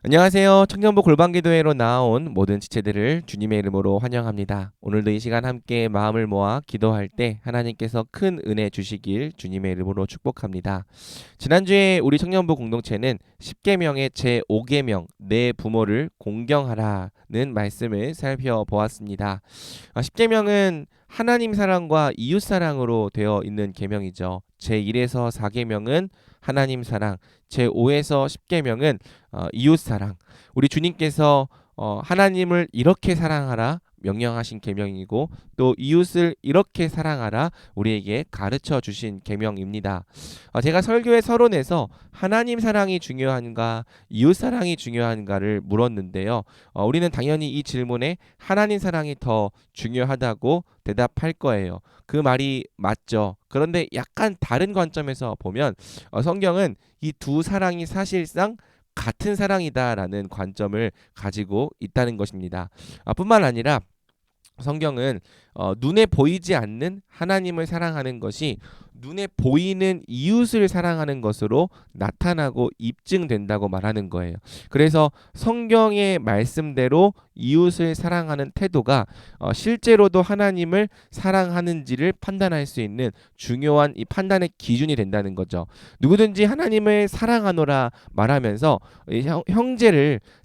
안녕하세요. 청년부 골방기도회로 나온 모든 지체들을 주님의 이름으로 환영합니다. 오늘도 이 시간 함께 마음을 모아 기도할 때 하나님께서 큰 은혜 주시길 주님의 이름으로 축복합니다. 지난주에 우리 청년부 공동체는 10계명의 제5계명 내 부모를 공경하라는 말씀을 살펴보았습니다. 10계명은 하나님 사랑과 이웃 사랑으로 되어 있는 계명이죠. 제1에서 4계명은 하나님 사랑, 제5에서 10계명은 이웃 사랑. 우리 주님께서 하나님을 이렇게 사랑하라 명령하신 계명이고 또 이웃을 이렇게 사랑하라 우리에게 가르쳐 주신 계명입니다. 제가 설교의 서론에서 하나님 사랑이 중요한가 이웃 사랑이 중요한가를 물었는데요. 우리는 당연히 이 질문에 하나님 사랑이 더 중요하다고 대답할 거예요. 그 말이 맞죠. 그런데 약간 다른 관점에서 보면 성경은 이 두 사랑이 사실상 같은 사랑이다라는 관점을 가지고 있다는 것입니다. 뿐만 아니라 성경은 눈에 보이지 않는 하나님을 사랑하는 것이 눈에 보이는 이웃을 사랑하는 것으로 나타나고 입증된다고 말하는 거예요. 그래서 성경의 말씀대로 이웃을 사랑하는 태도가 실제로도 하나님을 사랑하는지를 판단할 수 있는 중요한 이 판단의 기준이 된다는 거죠. 누구든지 하나님을 사랑하노라 말하면서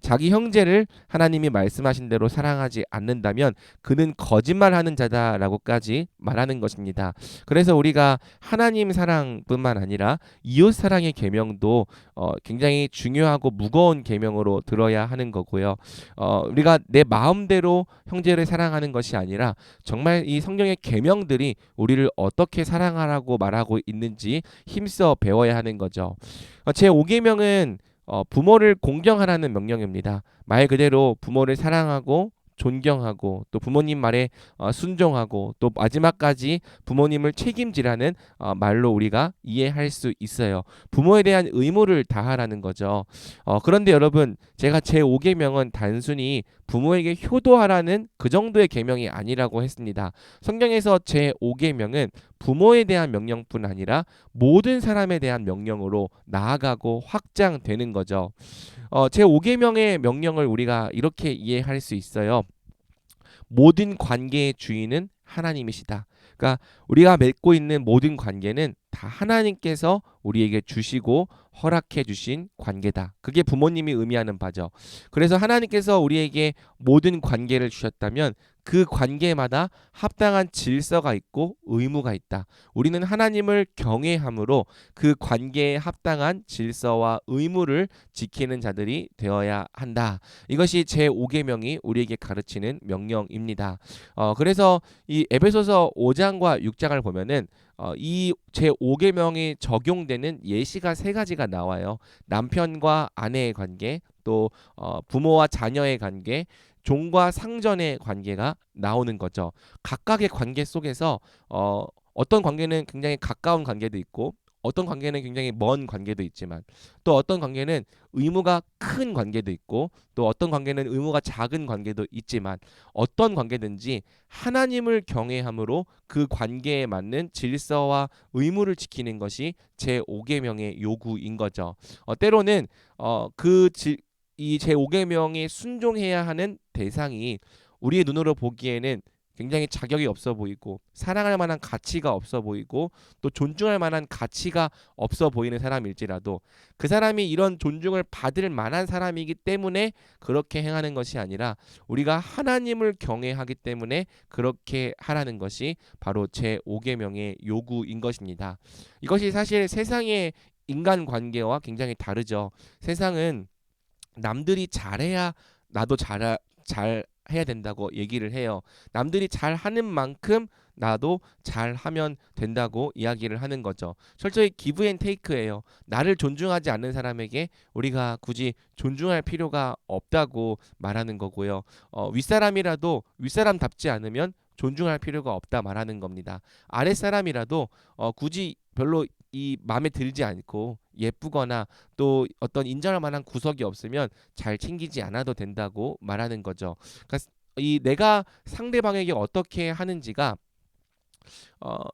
자기 형제를 하나님이 말씀하신 대로 사랑하지 않는다면 그는 거짓말하는 자다라고까지 말하는 것입니다. 그래서 우리가 하나님 사랑뿐만 아니라 이웃 사랑의 계명도 굉장히 중요하고 무거운 계명으로 들어야 하는 거고요. 우리가 내 마음대로 형제를 사랑하는 것이 아니라 정말 이 성경의 계명들이 우리를 어떻게 사랑하라고 말하고 있는지 힘써 배워야 하는 거죠. 제5계명은 부모를 공경하라는 명령입니다. 말 그대로 부모를 사랑하고 존경하고 또 부모님 말에 순종하고 또 마지막까지 부모님을 책임지라는 말로 우리가 이해할 수 있어요. 부모에 대한 의무를 다하라는 거죠. 그런데 여러분, 제가 제5계명은 단순히 부모에게 효도하라는 그 정도의 계명이 아니라고 했습니다. 성경에서 제5계명은 부모에 대한 명령뿐 아니라 모든 사람에 대한 명령으로 나아가고 확장되는 거죠. 제5계명의 명령을 우리가 이렇게 이해할 수 있어요. 모든 관계의 주인은 하나님이시다. 그러니까 우리가 맺고 있는 모든 관계는 다 하나님께서 우리에게 주시고 허락해 주신 관계다. 그게 부모님이 의미하는 바죠. 그래서 하나님께서 우리에게 모든 관계를 주셨다면 그 관계마다 합당한 질서가 있고 의무가 있다. 우리는 하나님을 경외함으로 그 관계에 합당한 질서와 의무를 지키는 자들이 되어야 한다. 이것이 제5계명이 우리에게 가르치는 명령입니다. 그래서 이 에베소서 5장과 6장을 보면은 이 제5계명이 적용되는 예시가 세 가지가 나와요. 남편과 아내의 관계, 또 부모와 자녀의 관계, 종과 상전의 관계가 나오는 거죠. 각각의 관계 속에서 어떤 관계는 굉장히 가까운 관계도 있고 어떤 관계는 굉장히 먼 관계도 있지만 또 어떤 관계는 의무가 큰 관계도 있고 또 어떤 관계는 의무가 작은 관계도 있지만 어떤 관계든지 하나님을 경외함으로 그 관계에 맞는 질서와 의무를 지키는 것이 제5계명의 요구인 거죠. 때로는 이 제5계명에 순종해야 하는 대상이 우리의 눈으로 보기에는 굉장히 자격이 없어 보이고 사랑할 만한 가치가 없어 보이고 또 존중할 만한 가치가 없어 보이는 사람일지라도 그 사람이 이런 존중을 받을 만한 사람이기 때문에 그렇게 행하는 것이 아니라 우리가 하나님을 경외하기 때문에 그렇게 하라는 것이 바로 제5계명의 요구인 것입니다. 이것이 사실 세상의 인간 관계와 굉장히 다르죠. 세상은 남들이 잘해야 나도 잘 해야 된다고 얘기를 해요. 남들이 잘하는 만큼 나도 잘하면 된다고 이야기를 하는 거죠. 철저히 기브 앤 테이크예요. 나를 존중하지 않는 사람에게 우리가 굳이 존중할 필요가 없다고 말하는 거고요. 윗사람이라도 윗사람답지 않으면 존중할 필요가 없다 말하는 겁니다. 아랫사람이라도 굳이 별로 이 마음에 들지 않고 예쁘거나 또 어떤 인정할 만한 구석이 없으면 잘 챙기지 않아도 된다고 말하는 거죠. 그러니까 이 내가 상대방에게 어떻게 하는지가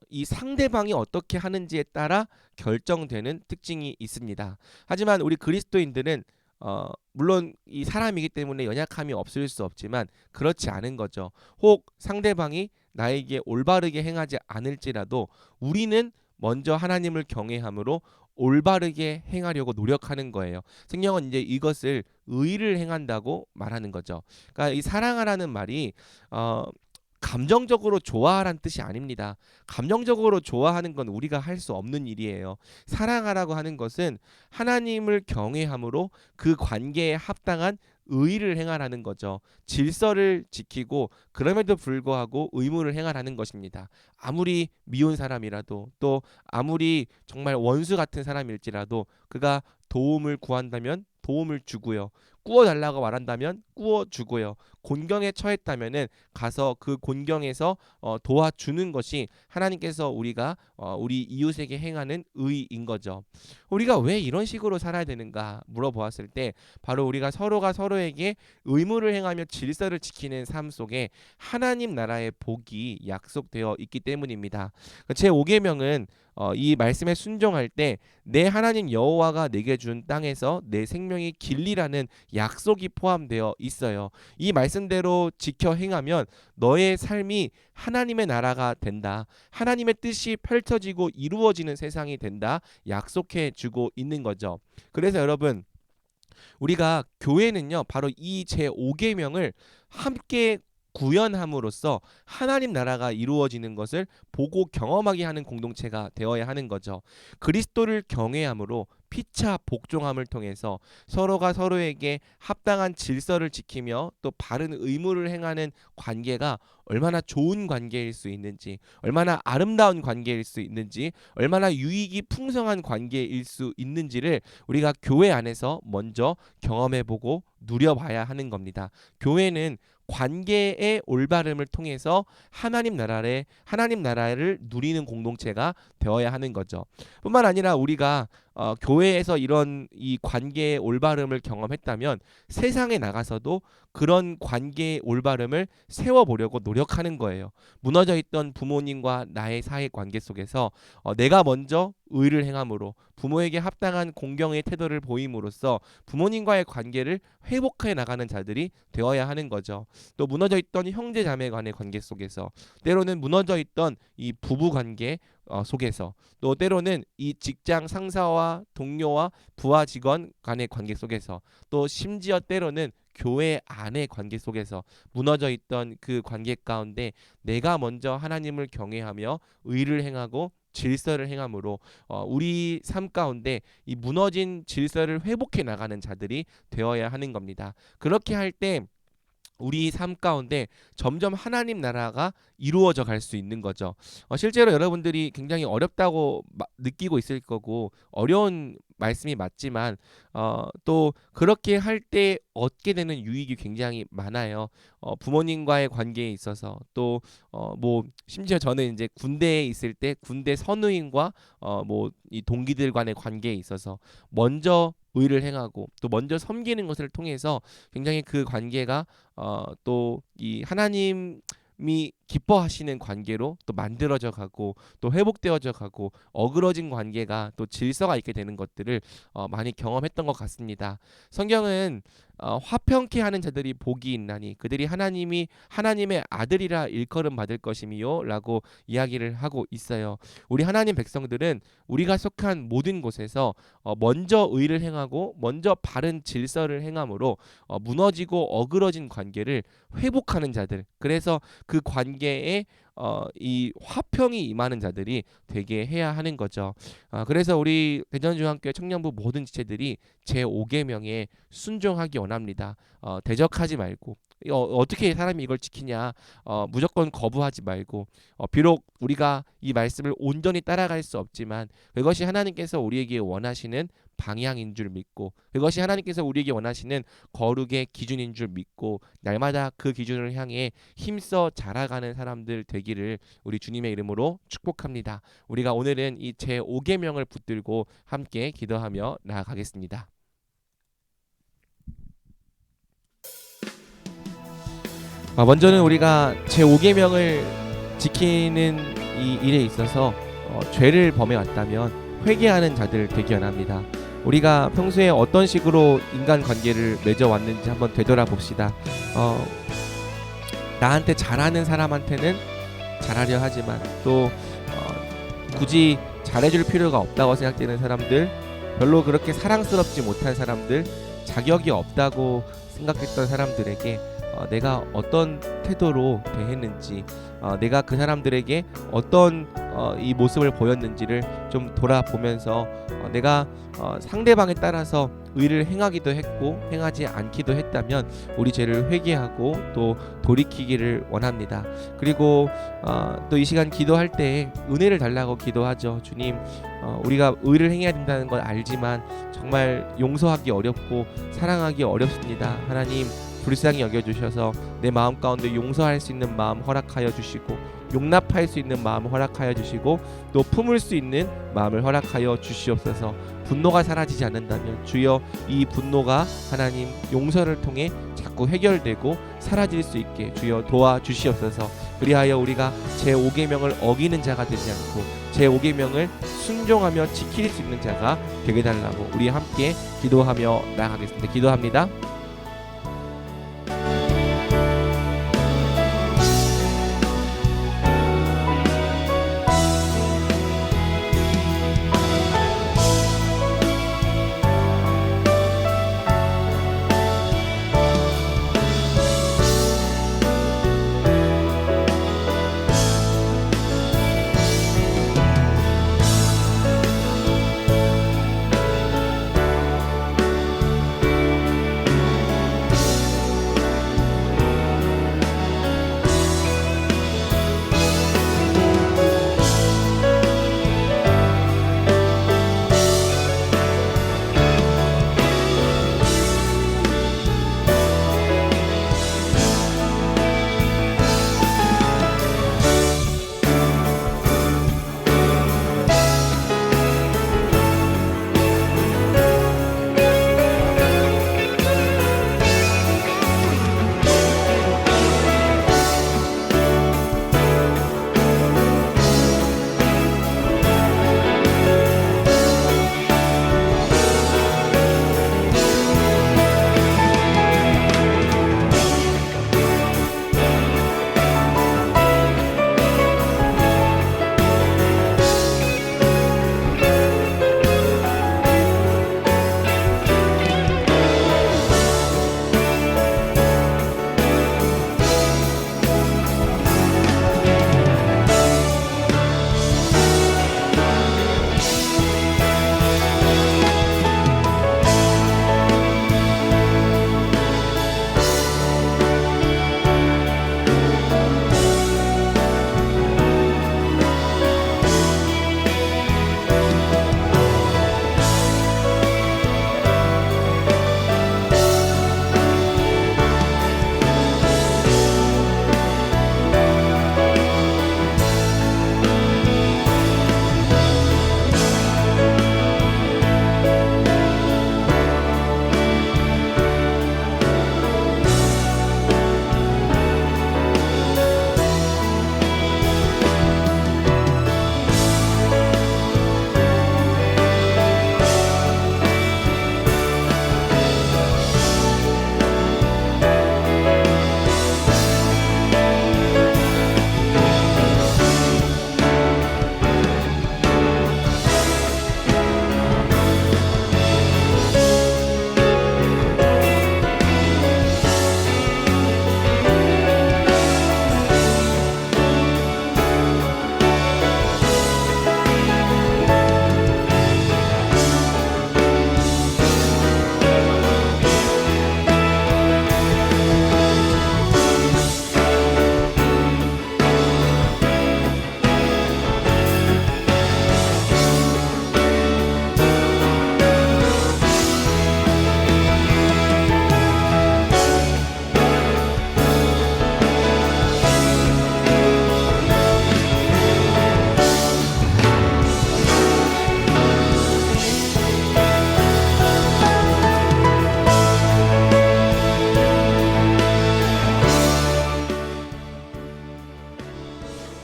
이 상대방이 어떻게 하는지에 따라 결정되는 특징이 있습니다. 하지만 우리 그리스도인들은 물론 이 사람이기 때문에 연약함이 없을 수 없지만 그렇지 않은 거죠. 혹 상대방이 나에게 올바르게 행하지 않을지라도 우리는 먼저 하나님을 경외함으로 올바르게 행하려고 노력하는 거예요. 성경은 이제 이것을 의를 행한다고 말하는 거죠. 그러니까 이 사랑하라는 말이 어, 감정적으로 좋아하라는 뜻이 아닙니다. 감정적으로 좋아하는 건 우리가 할 수 없는 일이에요. 사랑하라고 하는 것은 하나님을 경외함으로 그 관계에 합당한 의를 행하라는 거죠. 질서를 지키고 그럼에도 불구하고 의무를 행하라는 것입니다. 아무리 미운 사람이라도 또 아무리 정말 원수 같은 사람일지라도 그가 도움을 구한다면 도움을 주고요. 구워달라고 말한다면 구워주고요. 곤경에 처했다면은 가서 그 곤경에서 도와주는 것이 하나님께서 우리가 우리 이웃에게 행하는 의인 거죠. 우리가 왜 이런 식으로 살아야 되는가 물어보았을 때 바로 우리가 서로가 서로에게 의무를 행하며 질서를 지키는 삶 속에 하나님 나라의 복이 약속되어 있기 때문입니다. 제 5계명은 이 말씀에 순종할 때 내 하나님 여호와가 내게 준 땅에서 내 생명이 길리라는 약속이 포함되어 있어요. 이 말씀대로 지켜 행하면 너의 삶이 하나님의 나라가 된다. 하나님의 뜻이 펼쳐지고 이루어지는 세상이 된다. 약속해 주고 있는 거죠. 그래서 여러분 우리가 교회는요 바로 이 제5계명을 함께 구현함으로써 하나님 나라가 이루어지는 것을 보고 경험하게 하는 공동체가 되어야 하는 거죠. 그리스도를 경외함으로 피차 복종함을 통해서 서로가 서로에게 합당한 질서를 지키며 또 바른 의무를 행하는 관계가 얼마나 좋은 관계일 수 있는지, 얼마나 아름다운 관계일 수 있는지, 얼마나 유익이 풍성한 관계일 수 있는지를 우리가 교회 안에서 먼저 경험해보고 누려봐야 하는 겁니다. 교회는 관계의 올바름을 통해서 하나님 나라를 누리는 공동체가 되어야 하는 거죠. 뿐만 아니라 우리가 교회에서 이런 이 관계의 올바름을 경험했다면 세상에 나가서도 그런 관계의 올바름을 세워보려고 노력하는 거예요. 무너져 있던 부모님과 나의 사이 관계 속에서 내가 먼저 의를 행함으로 부모에게 합당한 공경의 태도를 보임으로써 부모님과의 관계를 회복해 나가는 자들이 되어야 하는 거죠. 또 무너져 있던 형제 자매 간의 관계 속에서 때로는 무너져 있던 이 부부 관계 속에서 또 때로는 이 직장 상사와 동료와 부하 직원 간의 관계 속에서 또 심지어 때로는 교회 안의 관계 속에서 무너져 있던 그 관계 가운데 내가 먼저 하나님을 경외하며 의를 행하고 질서를 행함으로 우리 삶 가운데 이 무너진 질서를 회복해 나가는 자들이 되어야 하는 겁니다. 그렇게 할 때 우리 삶 가운데 점점 하나님 나라가 이루어져 갈 수 있는 거죠. 실제로 여러분들이 굉장히 어렵다고 느끼고 있을 거고 어려운 말씀이 맞지만 또 그렇게 할 때 얻게 되는 유익이 굉장히 많아요. 부모님과의 관계에 있어서 또 뭐 심지어 저는 이제 군대에 있을 때 군대 선우임과 뭐 이 동기들 간의 관계에 있어서 먼저 의를 행하고 또 먼저 섬기는 것을 통해서 굉장히 그 관계가 또 이 하나님이 기뻐하시는 관계로 또 만들어져 가고 또 회복되어져 가고 어그러진 관계가 또 질서가 있게 되는 것들을 많이 경험했던 것 같습니다. 성경은 화평케 하는 자들이 복이 있나니 그들이 하나님의 아들이라 일컬음 받을 것이미요라고 이야기를 하고 있어요. 우리 하나님 백성들은 우리가 속한 모든 곳에서 먼저 의를 행하고 먼저 바른 질서를 행함으로 무너지고 어그러진 관계를 회복하는 자들. 그래서 그 관계에 이 화평이 임하는 자들이 되게 해야 하는 거죠. 그래서 우리 대전중앙교회 청년부 모든 지체들이 제5계명에 순종하기 원합니다. 대적하지 말고 어떻게 사람이 이걸 지키냐 무조건 거부하지 말고 비록 우리가 이 말씀을 온전히 따라갈 수 없지만 그것이 하나님께서 우리에게 원하시는 방향인 줄 믿고 그것이 하나님께서 우리에게 원하시는 거룩의 기준인 줄 믿고 날마다 그 기준을 향해 힘써 자라가는 사람들 되기를 우리 주님의 이름으로 축복합니다. 우리가 오늘은 이 제5계명을 붙들고 함께 기도하며 나아가겠습니다. 먼저는 우리가 제5계명을 지키는 이 일에 있어서 죄를 범해왔다면 회개하는 자들 되기 원합니다. 우리가 평소에 어떤 식으로 인간관계를 맺어왔는지 한번 되돌아봅시다. 나한테 잘하는 사람한테는 잘하려 하지만 또 굳이 잘해줄 필요가 없다고 생각되는 사람들, 별로 그렇게 사랑스럽지 못한 사람들, 자격이 없다고 생각했던 사람들에게 내가 어떤 태도로 대했는지, 내가 그 사람들에게 어떤 이 모습을 보였는지를 좀 돌아보면서 내가 상대방에 따라서 의를 행하기도 했고 행하지 않기도 했다면 우리 죄를 회개하고 또 돌이키기를 원합니다. 그리고 또 이 시간 기도할 때 은혜를 달라고 기도하죠. 주님, 우리가 의를 행해야 된다는 걸 알지만 정말 용서하기 어렵고 사랑하기 어렵습니다. 하나님, 불쌍히 여겨주셔서 내 마음 가운데 용서할 수 있는 마음 허락하여 주시고, 용납할 수 있는 마음을 허락하여 주시고, 또 품을 수 있는 마음을 허락하여 주시옵소서. 분노가 사라지지 않는다면 주여, 이 분노가 하나님 용서를 통해 자꾸 해결되고 사라질 수 있게 주여 도와주시옵소서. 그리하여 우리가 제5계명을 어기는 자가 되지 않고 제5계명을 순종하며 지킬 수 있는 자가 되게 달라고 우리 함께 기도하며 나아가겠습니다. 기도합니다.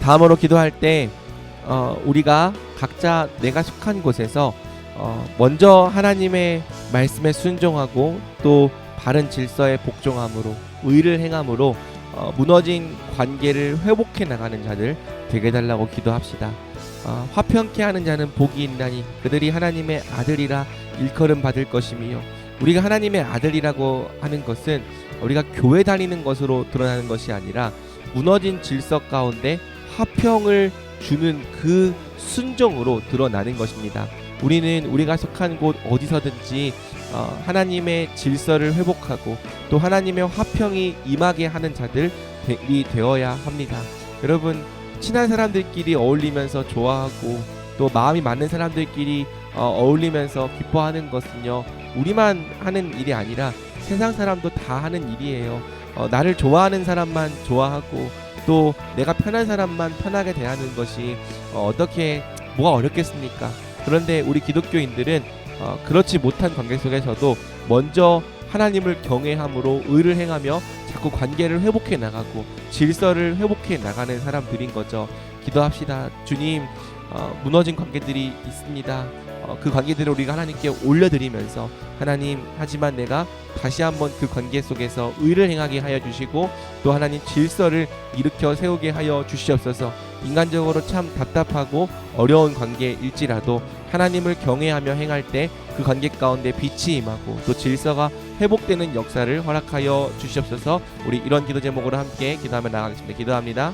다음으로 기도할 때 우리가 각자 내가 속한 곳에서 먼저 하나님의 말씀에 순종하고 또 바른 질서에 복종함으로 의를 행함으로 무너진 관계를 회복해 나가는 자들 되게 해달라고 기도합시다. 화평케 하는 자는 복이 있나니 그들이 하나님의 아들이라 일컬음 받을 것이며, 우리가 하나님의 아들이라고 하는 것은 우리가 교회 다니는 것으로 드러나는 것이 아니라 무너진 질서 가운데 화평을 주는 그 순종으로 드러나는 것입니다. 우리는 우리가 속한 곳 어디서든지 하나님의 질서를 회복하고 또 하나님의 화평이 임하게 하는 자들이 되어야 합니다. 여러분, 친한 사람들끼리 어울리면서 좋아하고 또 마음이 맞는 사람들끼리 어울리면서 기뻐하는 것은요, 우리만 하는 일이 아니라 세상 사람도 다 하는 일이에요. 나를 좋아하는 사람만 좋아하고 또 내가 편한 사람만 편하게 대하는 것이 어떻게 뭐가 어렵겠습니까? 그런데 우리 기독교인들은 그렇지 못한 관계 속에서도 먼저 하나님을 경외함으로 의를 행하며 자꾸 관계를 회복해 나가고 질서를 회복해 나가는 사람들인 거죠. 기도합시다. 주님, 무너진 관계들이 있습니다. 그 관계들을 우리가 하나님께 올려드리면서, 하나님, 하지만 내가 다시 한번 그 관계 속에서 의를 행하게 하여 주시고 또 하나님 질서를 일으켜 세우게 하여 주시옵소서. 인간적으로 참 답답하고 어려운 관계일지라도 하나님을 경외하며 행할 때 그 관계 가운데 빛이 임하고 또 질서가 회복되는 역사를 허락하여 주시옵소서. 우리 이런 기도 제목으로 함께 기도하며 나가겠습니다. 기도합니다.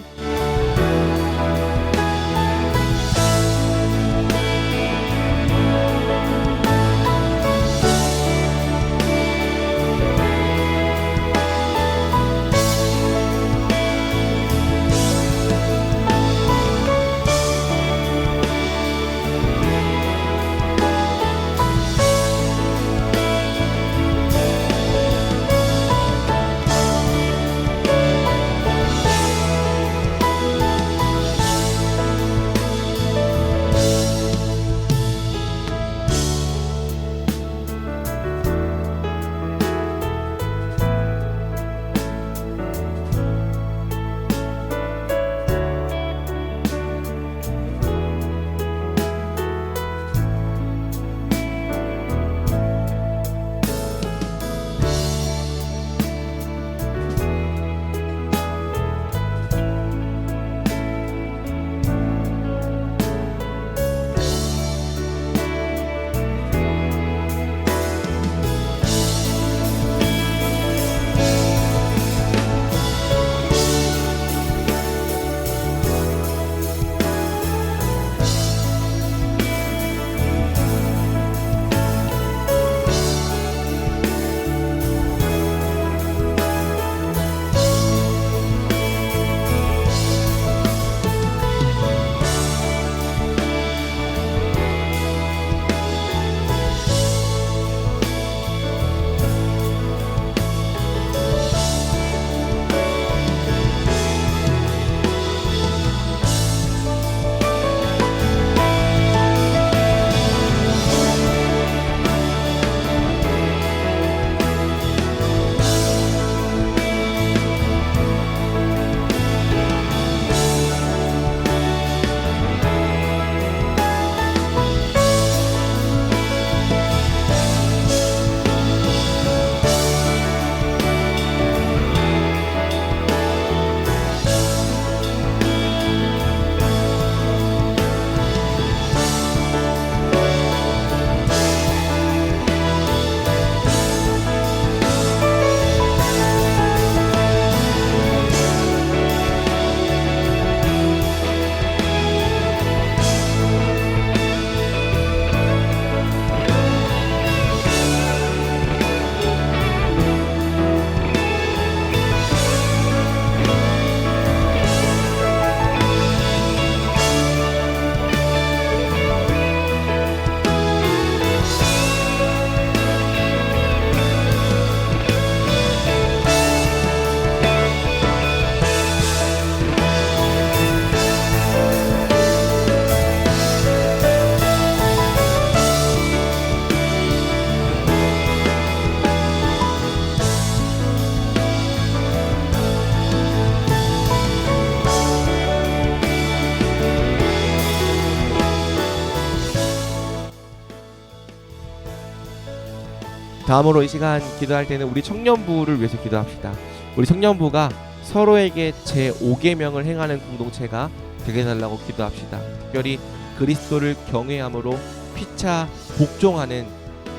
다음으로 이 시간 기도할 때는 우리 청년부를 위해서 기도합시다. 우리 청년부가 서로에게 제5계명을 행하는 공동체가 되게 해달라고 기도합시다. 특별히 그리스도를 경외함으로 피차 복종하는,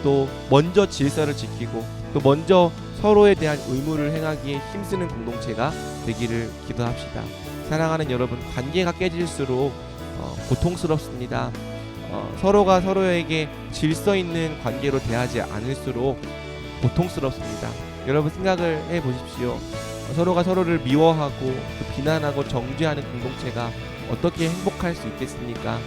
또 먼저 질서를 지키고 또 먼저 서로에 대한 의무를 행하기에 힘쓰는 공동체가 되기를 기도합시다. 사랑하는 여러분, 관계가 깨질수록 고통스럽습니다. 서로가 서로에게 질서 있는 관계로 대하지 않을수록 고통스럽습니다. 여러분 생각을 해보십시오. 서로가 서로를 미워하고 또 비난하고 정죄하는 공동체가 어떻게 행복할 수 있겠습니까?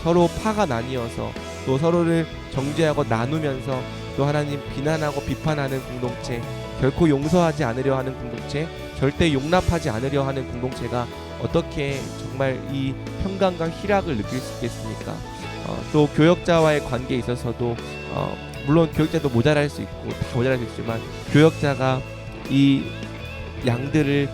서로 파가 나뉘어서 또 서로를 정죄하고 나누면서 또 하나님 비난하고 비판하는 공동체, 결코 용서하지 않으려 하는 공동체, 절대 용납하지 않으려 하는 공동체가 어떻게 정말 이 평강과 희락을 느낄 수 있겠습니까? 또 교역자와의 관계에 있어서도 물론 교역자도 모자랄 수 있고 다 모자랄 수 있지만, 교역자가 이 양들을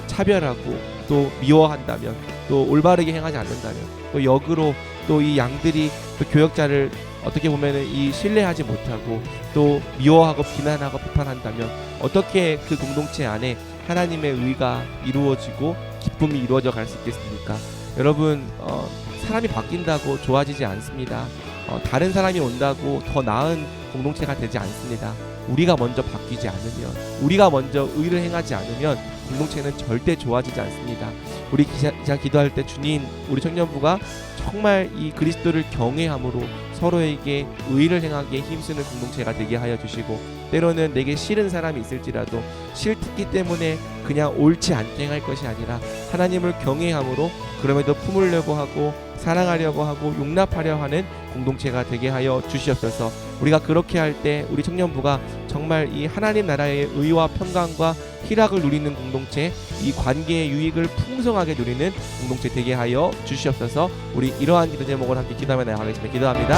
차별하고 또 미워한다면, 또 올바르게 행하지 않는다면, 또 역으로 또 이 양들이 또 교역자를 어떻게 보면은 이 신뢰하지 못하고 또 미워하고 비난하고 비판한다면, 어떻게 그 공동체 안에 하나님의 의가 이루어지고 기쁨이 이루어져 갈 수 있겠습니까? 여러분, 사람이 바뀐다고 좋아지지 않습니다. 다른 사람이 온다고 더 나은 공동체가 되지 않습니다. 우리가 먼저 바뀌지 않으면, 우리가 먼저 의를 행하지 않으면 공동체는 절대 좋아지지 않습니다. 우리 기자 기도할 때, 주님, 우리 청년부가 정말 이 그리스도를 경외함으로 서로에게 의를 행하기에 힘쓰는 공동체가 되게 하여 주시고, 때로는 내게 싫은 사람이 있을지라도 싫기 때문에 그냥 옳지 않게 행할 것이 아니라 하나님을 경외함으로 그럼에도 품으려고 하고 사랑하려고 하고 용납하려 하는 공동체가 되게 하여 주시옵소서. 우리가 그렇게 할 때 우리 청년부가 정말 이 하나님 나라의 의와 평강과 희락을 누리는 공동체, 이 관계의 유익을 풍성하게 누리는 공동체 되게 하여 주시옵소서. 우리 이러한 기도 제목을 함께 기도하며 나아가겠습니다. 기도합니다.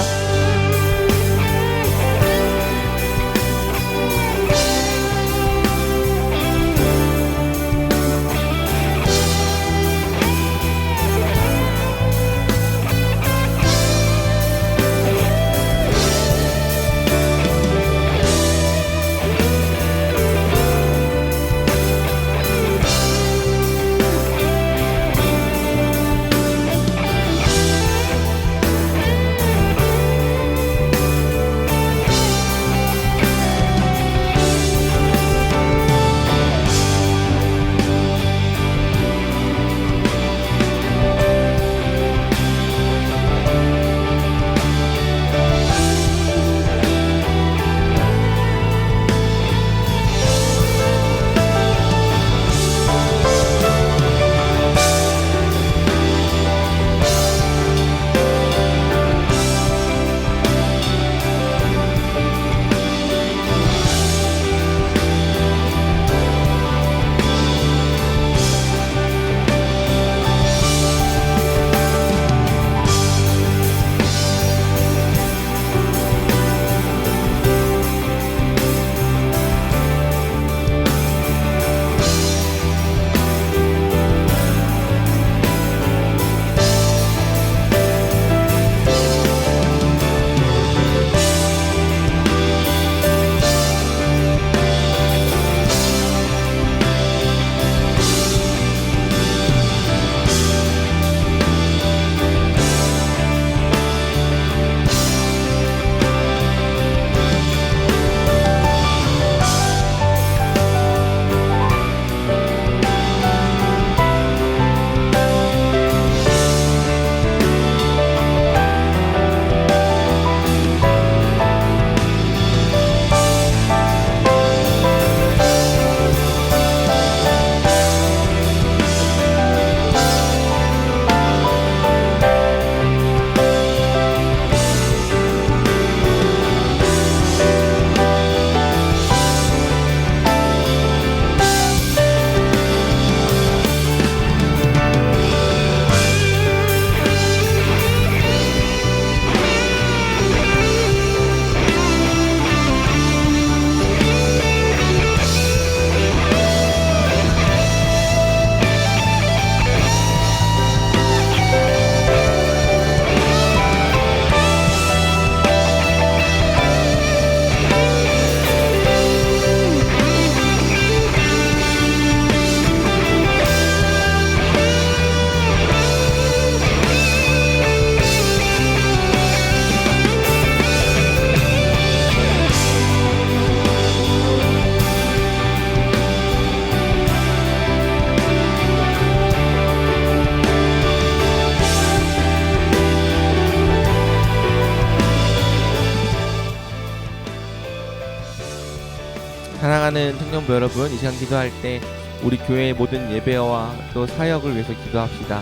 사랑하는 청년부 여러분, 이 시간 기도할 때 우리 교회의 모든 예배와 또 사역을 위해서 기도합시다.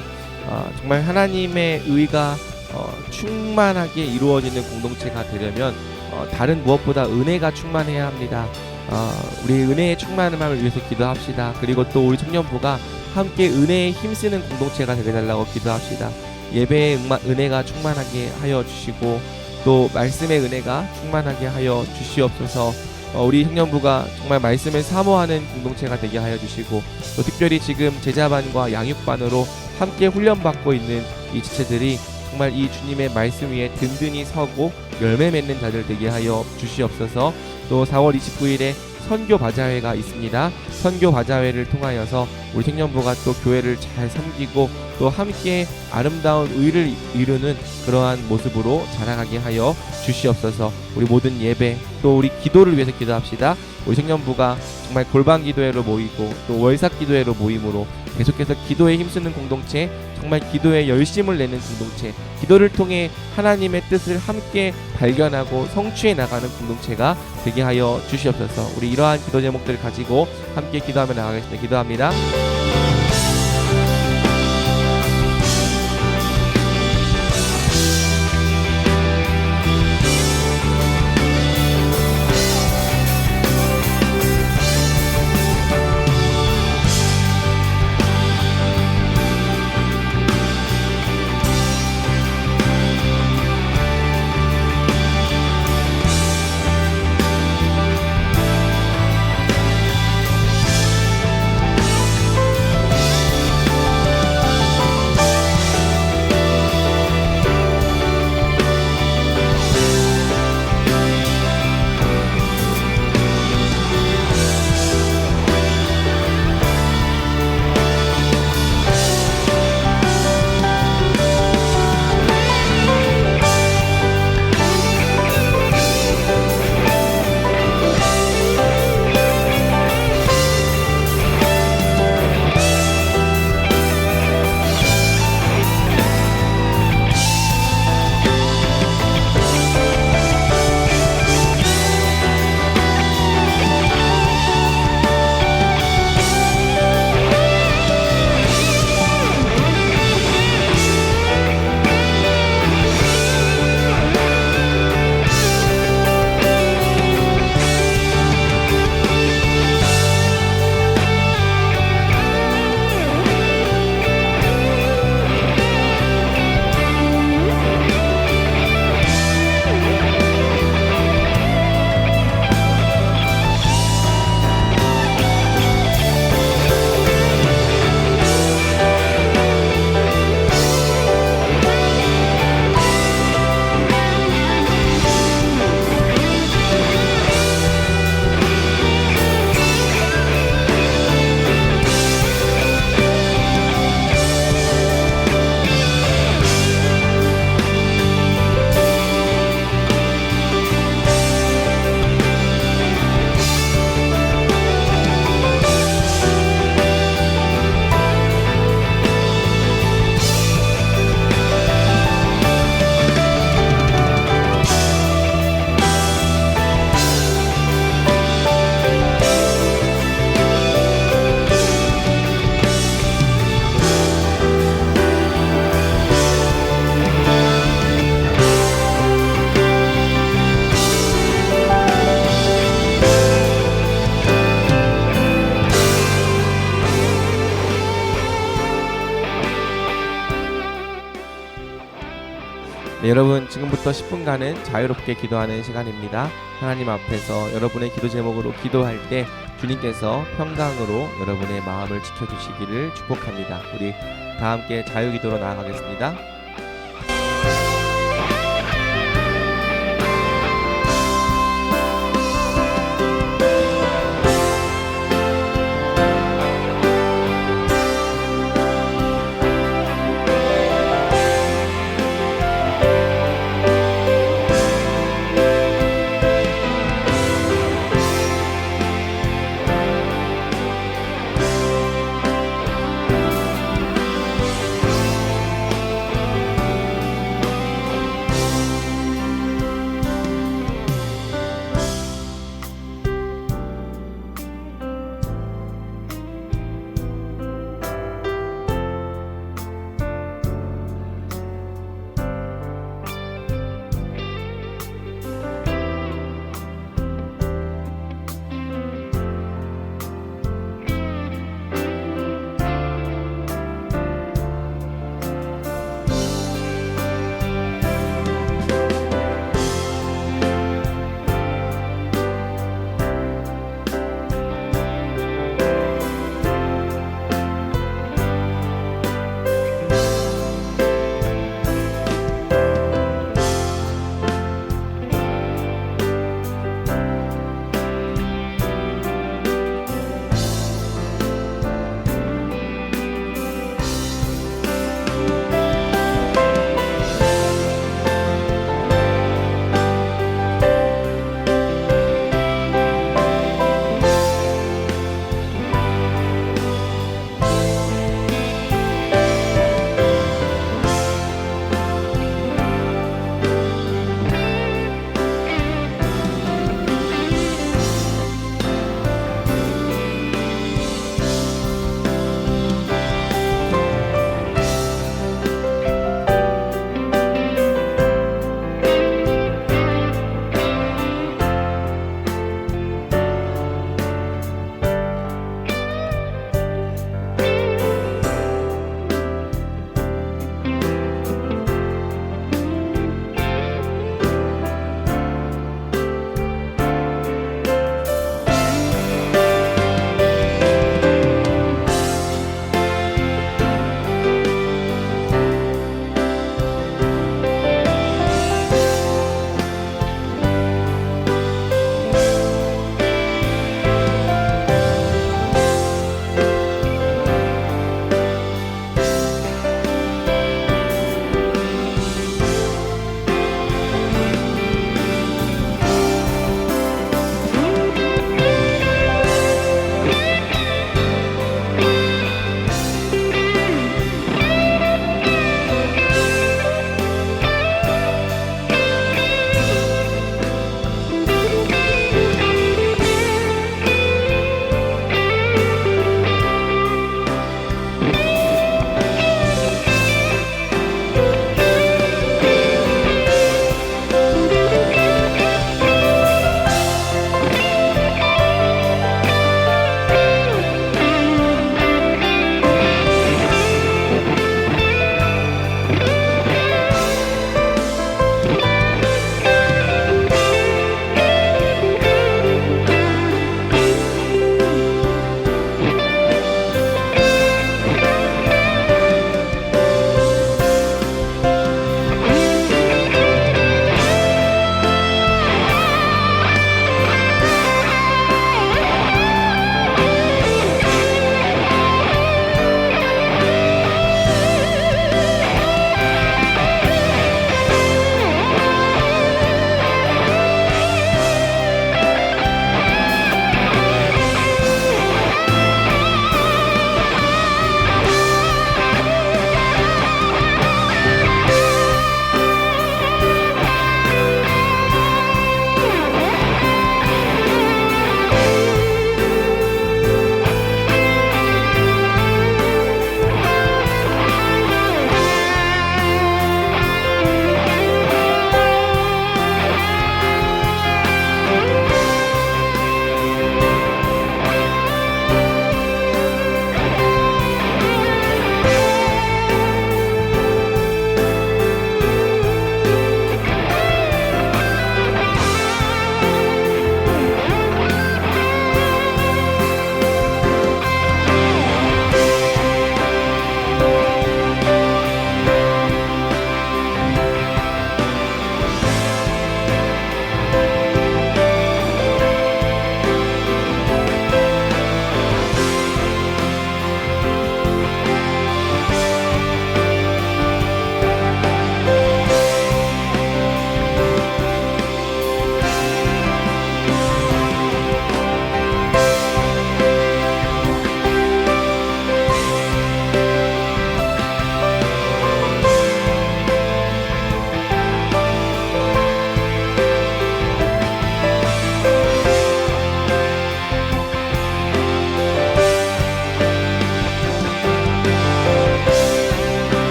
정말 하나님의 의가 충만하게 이루어지는 공동체가 되려면 다른 무엇보다 은혜가 충만해야 합니다. 우리 은혜의 충만함을 위해서 기도합시다. 그리고 또 우리 청년부가 함께 은혜에 힘쓰는 공동체가 되게 달라고 기도합시다. 예배의 은혜가 충만하게 하여 주시고 또 말씀의 은혜가 충만하게 하여 주시옵소서. 우리 청년부가 정말 말씀을 사모하는 공동체가 되게 하여 주시고 또 특별히 지금 제자반과 양육반으로 함께 훈련받고 있는 이 지체들이 정말 이 주님의 말씀 위에 든든히 서고 열매 맺는 자들 되게 하여 주시옵소서. 또 4월 29일에 선교 바자회가 있습니다. 선교 바자회를 통하여서 우리 청년부가 또 교회를 잘 섬기고 또 함께 아름다운 의를 이루는 그러한 모습으로 자라가게 하여 주시옵소서. 우리 모든 예배 또 우리 기도를 위해서 기도합시다. 우리 청년부가 정말 골방 기도회로 모이고 또 월삭 기도회로 모임으로 계속해서 기도에 힘쓰는 공동체, 정말 기도에 열심을 내는 공동체, 기도를 통해 하나님의 뜻을 함께 발견하고 성취해 나가는 공동체가 되게 하여 주시옵소서. 우리 이러한 기도 제목들을 가지고 함께 기도하며 나가겠습니다. 기도합니다. 네, 여러분 지금부터 10분간은 자유롭게 기도하는 시간입니다. 하나님 앞에서 여러분의 기도 제목으로 기도할 때 주님께서 평강으로 여러분의 마음을 지켜주시기를 축복합니다. 우리 다 함께 자유기도로 나아가겠습니다.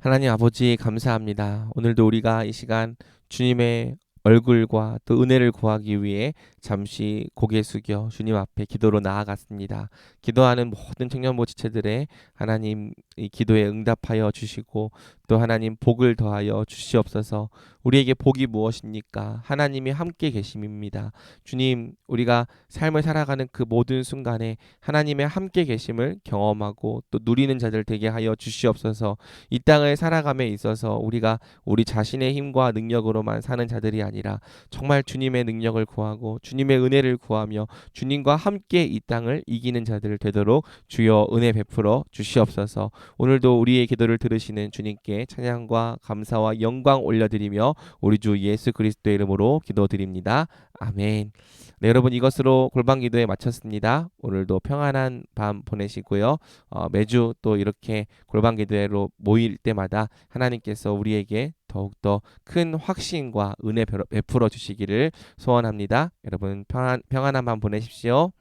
하나님 아버지 감사합니다. 오늘도 우리가 이 시간 주님의 얼굴과 또 은혜를 구하기 위해 잠시 고개 숙여 주님 앞에 기도로 나아갔습니다. 기도하는 모든 청년부 지체들의 하나님 이 기도에 응답하여 주시고 또 하나님 복을 더하여 주시옵소서. 우리에게 복이 무엇입니까? 하나님이 함께 계심입니다. 주님, 우리가 삶을 살아가는 그 모든 순간에 하나님의 함께 계심을 경험하고 또 누리는 자들 되게 하여 주시옵소서. 이 땅을 살아감에 있어서 우리가 우리 자신의 힘과 능력으로만 사는 자들이 아니라 정말 주님의 능력을 구하고 주님의 은혜를 구하며 주님과 함께 이 땅을 이기는 자들 되도록 주여 은혜 베풀어 주시옵소서. 오늘도 우리의 기도를 들으시는 주님께 찬양과 감사와 영광 올려드리며 우리 주 예수 그리스도의 이름으로 기도드립니다. 아멘. 네, 여러분 이것으로 골방 기도에 마쳤습니다. 오늘도 평안한 밤 보내시고요. 매주 또 이렇게 골방 기도회로 모일 때마다 하나님께서 우리에게 더욱더 큰 확신과 은혜 베풀어 주시기를 소원합니다. 여러분 평안한 밤 보내십시오.